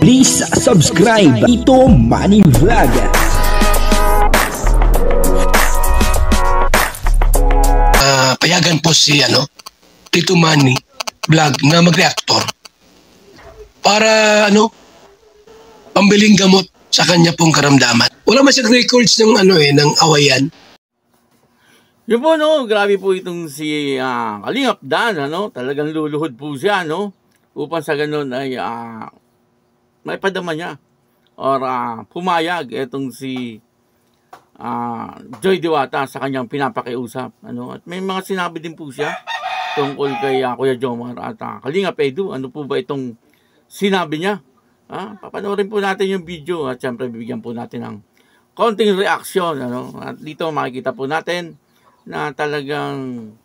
Please subscribe Tito Manny Vlog. Payagan po si Tito Manny Vlog na mag-reactor para pambiling gamot sa kanya pong karamdaman. Wala man siyang records ng ng awayan. Yun po, grabe po itong si Kalingap Dan, talagang luluhod po siya, upang sa ganun ay maipadama niya or pumayag itong si Joy Diwata sa kanyang pinapakiusap, At may mga sinabi din po siya tungkol kay Kuya Jomar at Kalingap Edu. Ano po ba itong sinabi niya? Papanoorin po natin yung video at syempre bibigyan po natin ng konting reaksyon, At dito makikita po natin na talagang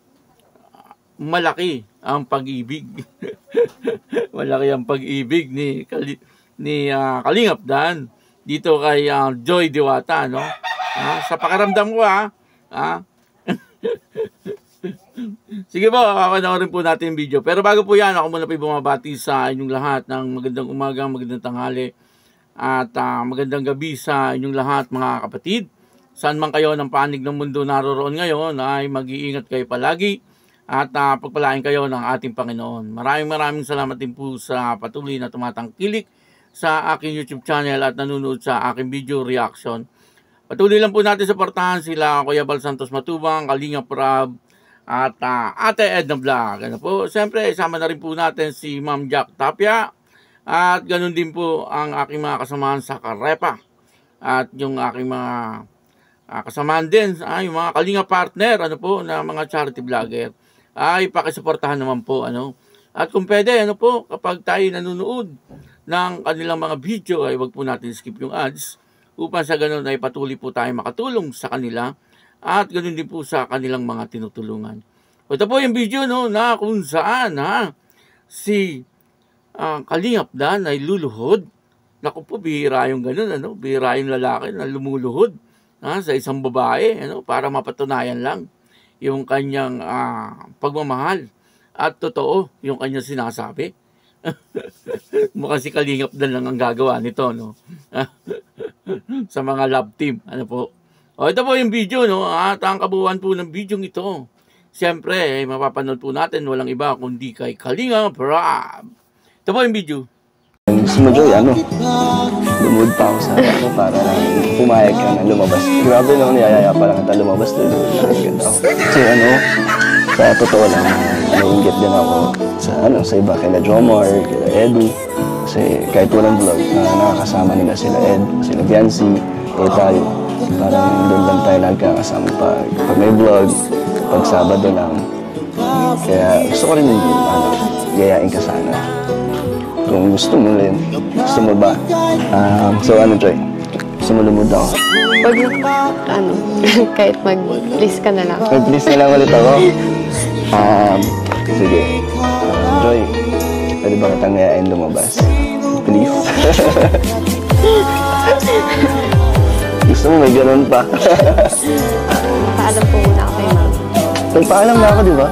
malaki ang pag-ibig. Malaki ang pag-ibig ni Kalingap Dan dito kay Joy Diwata, sa pakaramdam ko, Sige po, papanoorin po natin yung video. Pero bago po yan, ako muna po bumabati sa inyong lahat ng magandang umaga, magandang tanghali, at magandang gabi sa inyong lahat, mga kapatid. Saan man kayo ng panig ng mundo naroroon ngayon, ay mag-iingat kayo palagi at pagpalain kayo ng ating Panginoon. Maraming salamat din po sa patuloy na tumatangkilik sa aking YouTube channel at nanonood sa aking video reaction. Patuloy lang po natin suportahan sila Kuya Bal Santos Matubang, Kalingap Rab, at Ate Edna Vlog. Siyempre, isama na rin po natin si Ma'am Jack Tapia at ganun din po ang aking mga kasamahan sa Karepa at yung aking mga kasamahan din, yung mga Kalinga partner, na mga charity vlogger, ay pakisuportahan naman po, At kung pwede, kapag tayo nanonood ng kanilang mga video, ay wag po natin skip yung ads, upang sa ganun ay patuloy po tayo makatulong sa kanila, at ganun din po sa kanilang mga tinutulungan. Ito po yung video, na kung saan, si Kalingap Dan ay luluhod. Naku po, bihira yung ganun, bihira yung lalaki na lumuluhod sa isang babae, para mapatunayan lang yung kanyang pagmamahal at totoo yung kanyang sinasabi. Mukhang si Kalingap Dan lang ang gagawa nito, sa mga love team, ito po yung video, at ang kabuuan po ng video ito, siyempre, mapapanood po natin, walang iba kundi kay Kalingap Rab. Ito po yung video. Gusto mo, Joy, lumuhod pa ako sa para pumayag ka na lumabas. Grabe, niyayaya pa lang kita lumabas doon. Kasi sa totoo lang, naiinggit din ako sa iba, kila Jomar, kila Edu. Kasi kahit walang vlog, nakakasama nila sila Ed, sila Biancy, tayo. Parang doon lang tayo nagkakasama pag may vlog, pag Sabado lang. Kaya gusto ko rin yayain ka sana. Kung gusto mo rin, gusto mo ba? So Joy, gusto mo lumod ako? Pag kahit mag-please ka na lang. Mag-please na lang ulit ako? Sige. Joy, pwede ba kitang yayain lumabas? Please? Gusto mo may ganun pa? Paalam po muna ako kay Ma'am. Nagpaalam na ako, di ba?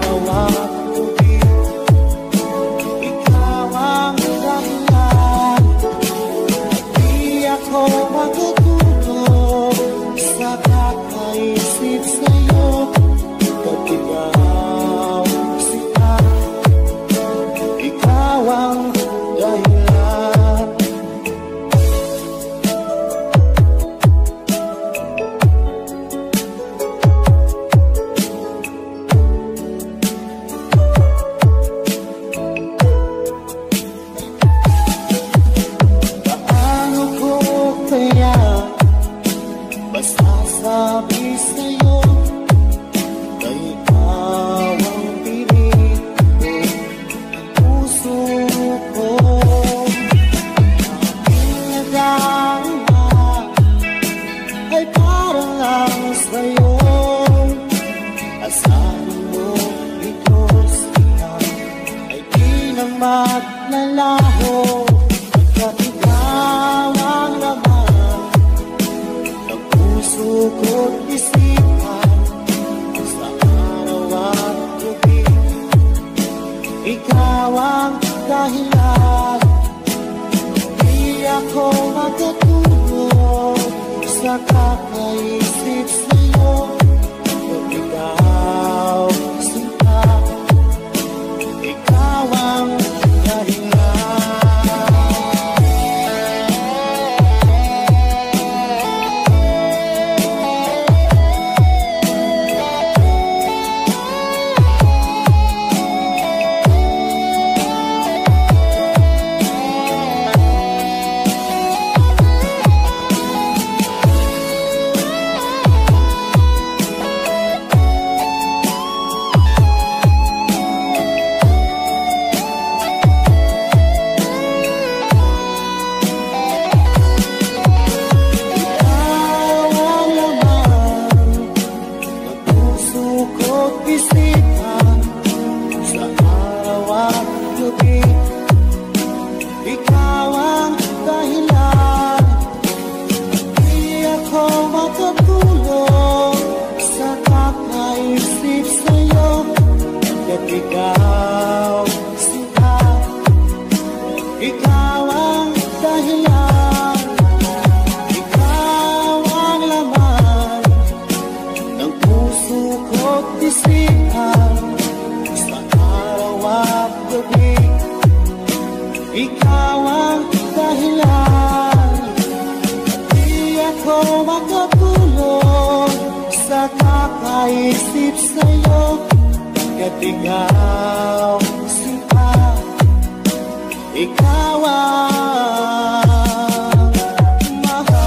ako makatulog sa kakaisip sa'yo. Kung ikaw sinta, ikaw ang dahilan. Ikaw ang dahilan, di ako makatulog sa kakaisip sa'yo. Kaya't ikaw sinta, ikaw ang mahal.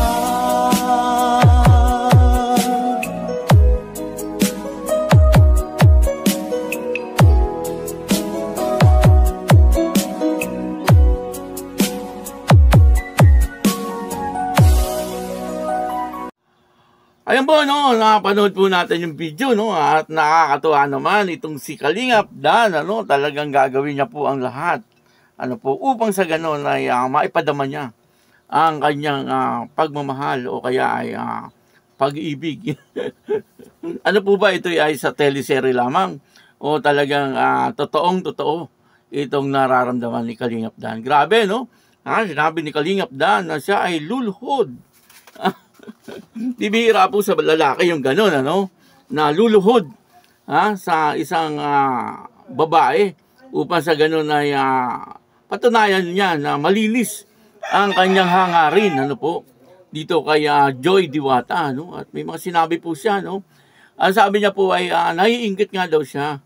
Ayan po, no, napanood po natin yung video, no, at nakakatuwa naman itong si Kalingap Dan, ano, talagang gagawin niya po ang lahat, ano po, upang sa ganon ay maipadama niya ang kanyang pagmamahal o kaya ay pag-ibig. Ano po ba ito ay sa teleserye lamang o talagang totoong-totoo itong nararamdaman ni Kalingap Dan? Grabe, no? Sinabi ni Kalingap Dan na siya ay luluhod. Bibihira po sa lalaki yung gano'n, ano? Na luluhod sa isang babae upang sa gano'n ay patunayan niya na malinis ang kanyang hangarin, ano po? Dito kay Joy Diwata, no? At may mga sinabi po siya, no? Ang sabi niya po ay naiinggit nga daw siya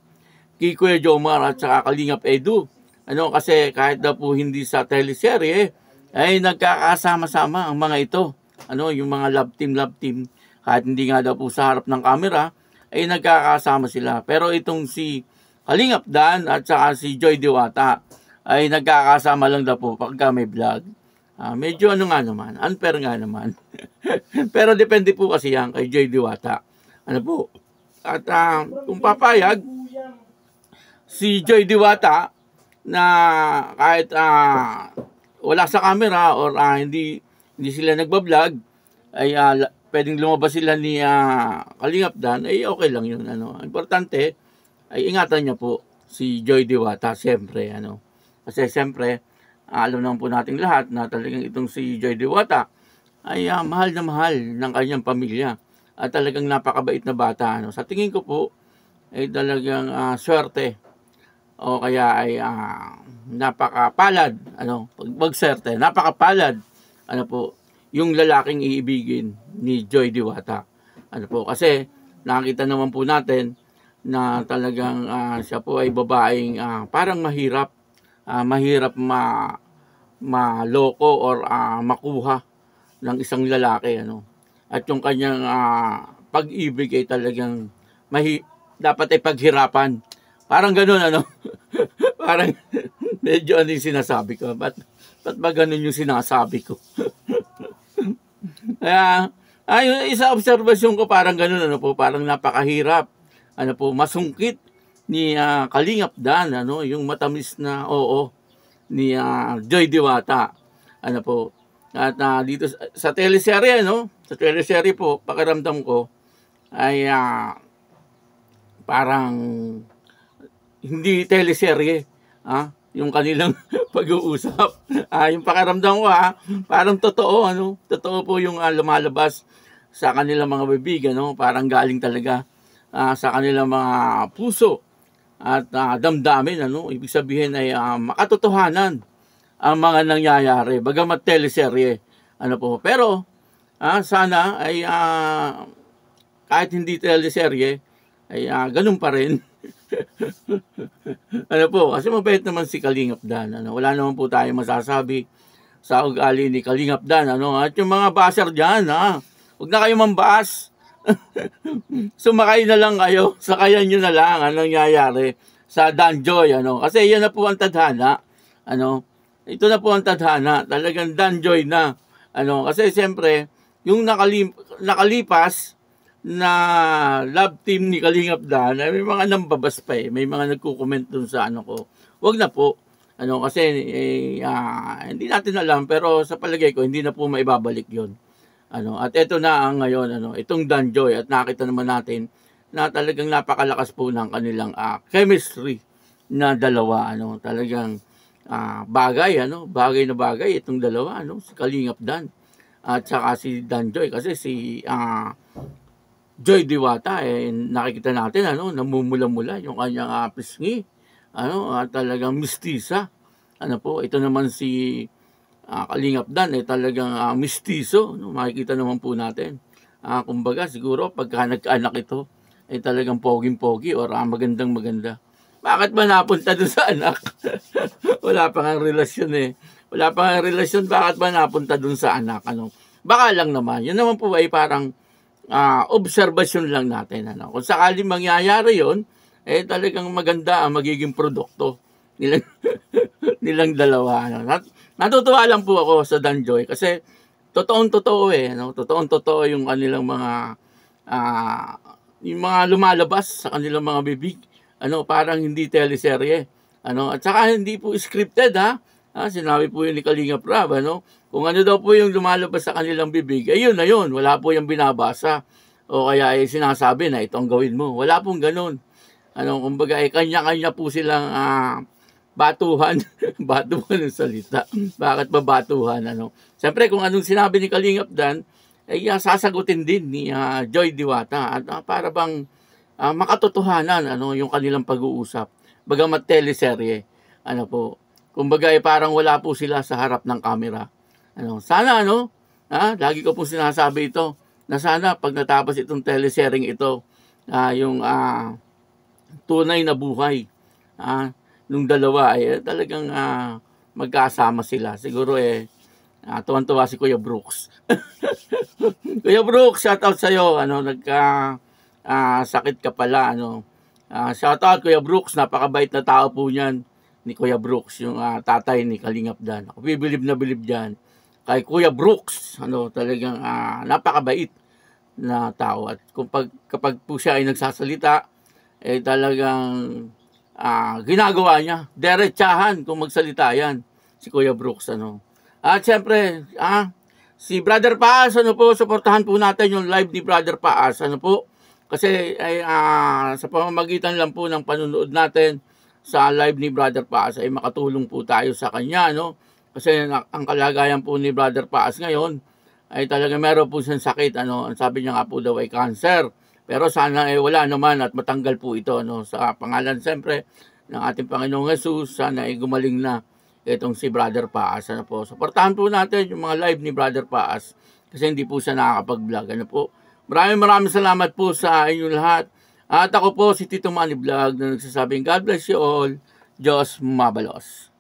kay Kuya Jomar at saka Kalingap Edu. Ano, kasi kahit daw po hindi sa teleserye, ay nagkakasama-sama ang mga ito. Ano, yung mga love team, kahit hindi nga daw po sa harap ng camera, ay nagkakasama sila. Pero itong si Kalingap Dan at saka si Joy Diwata, ay nagkakasama lang daw po pagka may vlog. Medyo ano nga naman, unfair nga naman. Pero depende po kasi yan kay Joy Diwata. Ano po? At kung papayag, si Joy Diwata, na kahit wala sa camera or hindi sila nagbablog, ay pwedeng lumabas sila ni Kalingap Dan, ay okay lang yun. Ano. Importante, ay ingatan niya po si Joy Diwata, siyempre. Ano. Kasi siyempre, alam naman po nating lahat na talagang itong si Joy Diwata ay mahal na mahal ng kanyang pamilya. At talagang napakabait na bata. Ano. Sa tingin ko po, ay talagang swerte. O kaya ay napakapalad. Ano, pagswerte, napakapalad. Ano po, yung lalaking iibigin ni Joy Diwata. Ano po, kasi nakita naman po natin na talagang siya po ay babaeng parang mahirap maloko or makuha ng isang lalaki, ano. At yung kanyang pag-ibig ay talagang dapat ay paghirapan. Parang ganoon, ano. Parang medyo ano yung sinasabi ko. Ba't ba ganun yung sinasabi ko? Kaya, isa obserbasyon ko parang ganun, ano po, parang napakahirap, ano po, masungkit ni Kalingap Dan, ano, yung matamis na oo ni Joy Diwata, ano po. At dito sa teleserye, no, sa teleserye po, pakiramdam ko ay parang hindi teleserye, yung kanilang pag-uusap. Yung pakiramdam ko parang totoo, totoo po yung lumalabas sa kanilang mga bibig, parang galing talaga sa kanilang mga puso at damdamin, ibig sabihin ay makatotohanan ang mga nangyayari, bagamat teleserye, pero sana ay kahit hindi teleserye, ay ganun pa rin. Kasi mabait naman si Kalingap Dan. Wala naman po tayo masasabi sa ugali ni Kalingap Dan. At yung mga baser dyan, huwag na kayo mambaas. Sumakay na lang kayo. Sakayan nyo na lang anong nangyayari sa Danjoy. Kasi yan na po ang tadhana. Ito na po ang tadhana. Talagang Danjoy na. Kasi siyempre, yung nakalipas na love team ni Kalingap Dan, may mga nambabas pa may mga nagko-comment dun sa ko. Wag na po. Kasi hindi natin alam, pero sa palagay ko hindi na po maibabalik 'yon. At ito na ang ngayon itong Danjoy, at nakita naman natin na talagang napakalakas po ng kanilang chemistry na dalawa. Talagang bagay na bagay itong dalawa, si Kalingap Dan at saka si Danjoy, kasi si Joy Diwata, nakikita natin, namumula-mula yung kanyang pisngi, at talagang mistisa. Ito naman si Kalingap Dan, talagang mistiso, makikita naman po natin. Kumbaga, siguro, pagka nagkaanak ito, talagang poging-pogi or magandang-maganda. Bakit ba napunta doon sa anak? Wala pa nga relasyon Wala pa nga relasyon, bakit ba napunta doon sa anak? Baka lang naman, yun naman po ay parang obserbasyon lang natin. Kung sakaling mangyayari yon, talagang maganda ang magiging produkto nilang dalawa. Natutuwa lang po ako sa Danjoy kasi totoong-totoo totoong-totoo yung kanilang mga lumalabas sa kanilang mga bibig. Parang hindi teleserye. At saka hindi po scripted, sinabi po yun ni Kalingap Rab, kung ano daw po yung lumalabas sa kanilang bibig, ayun na yun, wala po yung binabasa. O kaya sinasabi na ito ang gawin mo. Wala pong ganun. Kumbaga kanya-kanya po silang batuhan. Batuhan ng salita. Bakit ba batuhan? Siyempre, kung anong sinabi ni Kalingap Dan, sasagutin din ni Joy Diwata. At para bang makatotohanan yung kanilang pag-uusap. Bagamat teleserye. Kumbaga parang wala po sila sa harap ng kamera. Sana lagi ko po sinasabi ito, na sana pag natapos itong teleserye ito, yung tunay na buhay nung dalawa ay talagang magkasama sila. Siguro tuwan-tuwa si Kuya Brooks. Kuya Brooks, shout out sa'yo. Sakit ka pala. Shout out Kuya Brooks, napakabait na tao po niyan ni Kuya Brooks, yung tatay ni Kalingap Dan. Ako bilib na bilib dyan kay Kuya Brooks. Talagang napakabait na tao. At kapag po siya ay nagsasalita, talagang ginagawa niya. Diretsahan kung magsalita yan, si Kuya Brooks. At syempre, si Brother Paas, suportahan po natin yung live ni Brother Paas. Kasi sa pamamagitan lang po ng panunood natin sa live ni Brother Paas ay makatulong po tayo sa kanya, Kasi ang kalagayan po ni Brother Paas ngayon ay talaga meron po siyang sakit. Ang sabi niya nga po daw ay cancer. Pero sana wala naman at matanggal po ito. Sa pangalan siyempre ng ating Panginoong Jesus, sana gumaling na itong si Brother Paas. Suportahan po natin yung mga live ni Brother Paas kasi hindi po siya nakakapag-vlog. Maraming salamat po sa inyong lahat. At ako po si Tito Manny Vlog na nagsasabing God bless you all. Diyos mabalos.